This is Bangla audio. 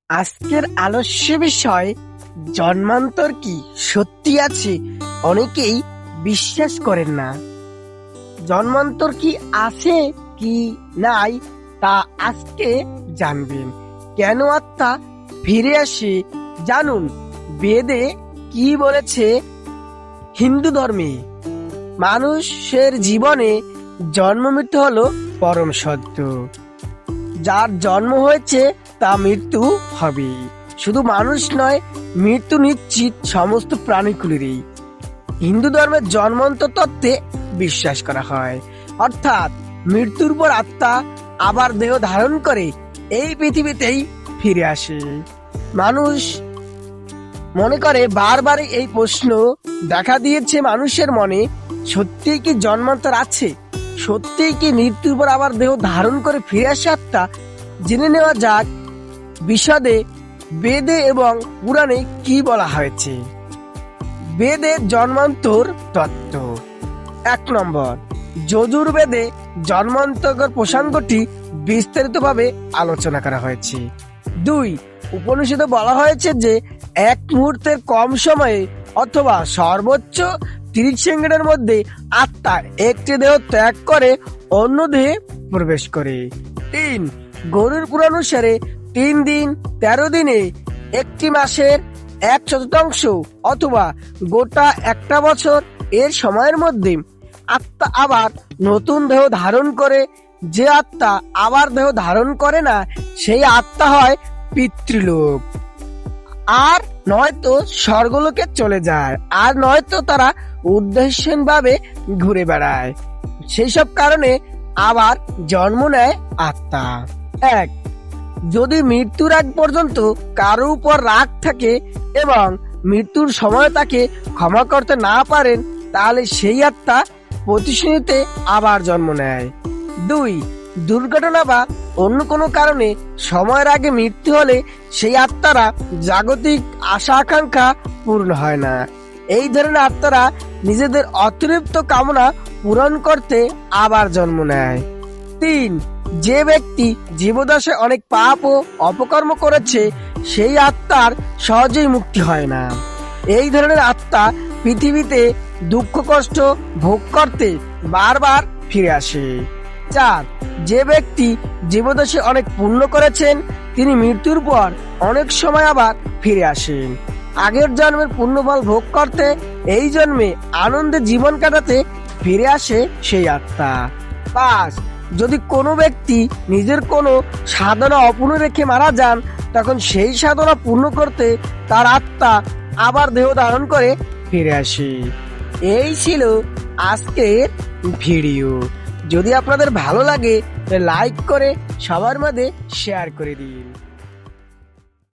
আজকের আলোচ্য বিষয় জন্মান্তর কি সত্যি আছে? অনেকেই বিশ্বাস করেন না। জন্মান্তর কি আছে কি নাই তা আজকে জানবেন। কেন আত্মা ফিরে আসে জানুন। বেদে কি বলেছে? হিন্দু ধর্মে মানুষের জীবনে জন্ম মৃত্যু হলো পরম সত্য। যার জন্ম হয়েছে তা মৃত্যু হবে। শুধু মানুষ নয়, মৃত্যু নিশ্চিত সমস্ত প্রাণীকুলেরই। হিন্দু ধর্মের জন্মান্তর তত্ত্বে বিশ্বাস করা হয়, অর্থাৎ মৃত্যুর পর আত্মা আবার দেহ ধারণ করে এই পৃথিবীতেই ফিরে আসে। মানুষ মনে করে, বারবার এই প্রশ্ন দেখা দিয়েছে মানুষের মনে, সত্যিই কি জন্মান্তর আছে? সত্যিই কি মৃত্যুর পর আবার দেহ ধারণ করে ফিরে আসে আত্মা? জেনে নেওয়া যাক বিশদে বেদে এবং পুরাণে কি বলা হয়েছে। বেদের জন্মান্তর তত্ত্ব। 1 নম্বর, যজুর্বেদে জন্মান্তর প্রসঙ্গটি বিস্তারিতভাবে আলোচনা করা হয়েছে। 2, উপনিষদে বলা হয়েছে যে এক মুহূর্তের কম সময়ে অথবা সর্বোচ্চ 30 সেকেন্ডের মধ্যে আত্মা একটি দেহ ত্যাগ করে অন্য দেহে প্রবেশ করে। 3, গরুর পুরাণ অনুসারে 3 দিন 13 দিনে, একটি মাসের 1/4 অথবা গোটা একটা বছর এর সময়ের মধ্যে আত্মা আবার নতুন দেহ ধারণ করে। যে আত্মা আবার দেহ ধারণ করে না সেই আত্মা হয় পিতৃলোক, আর নয়তো স্বর্গলোকে চলে যায়, আর নয়তো তারা উদ্দেশ্যহীন ভাবে ঘুরে বেড়ায়। সেই সব কারণে আবার জন্ম নেয় আত্মা। 1, যদি মৃত্যুর আগ পর্যন্ত কারো উপর রাগ থাকে এবং মৃত্যুর সময় তাকে ক্ষমা করতে না পারেন, তাহলে সেই আত্মা প্রতিশ্রুতিতে আবার জন্ম নেয়। 2, দুর্ঘটনা বা অন্য কোনো কারণে সময়ের আগে মৃত্যু হলে সেই আত্মারা জাগতিক আশা আকাঙ্ক্ষা পূর্ণ হয় না। এই ধরনের আত্মারা নিজেদের অতিরিক্ত কামনা পূরণ করতে আবার জন্ম নেয়। 3, যে ব্যক্তি জীবদশায় অনেক পাপ ও অপকর্ম করেছে সেই আত্মার সহজেই মুক্তি হয় না। এই ধরনের আত্মা পৃথিবীতে দুঃখ কষ্ট ভোগ করতে বারবার ফিরে আসে। 4, যে ব্যক্তি জীবদশায় অনেক পুণ্য করেছেন তিনি মৃত্যুর পর অনেক সময় আবার ফিরে আসেন আগের জন্মের পুণ্যফল ভোগ করতে। এই জন্মে আনন্দে জীবন কাটাতে ফিরে আসে সেই আত্মা। 5, যদি কোনো ব্যক্তি নিজের কোনো সাধনা অপূর্ণ রেখে মারা যান, তখন সেই সাধনা পূর্ণ করতে তার আত্মা আবার দেহ ধারণ করে ফিরে আসে। এই ছিল আজকের ভিডিও। যদি আপনাদের ভালো লাগে লাইক করে সবার মধ্যে শেয়ার করে দিন।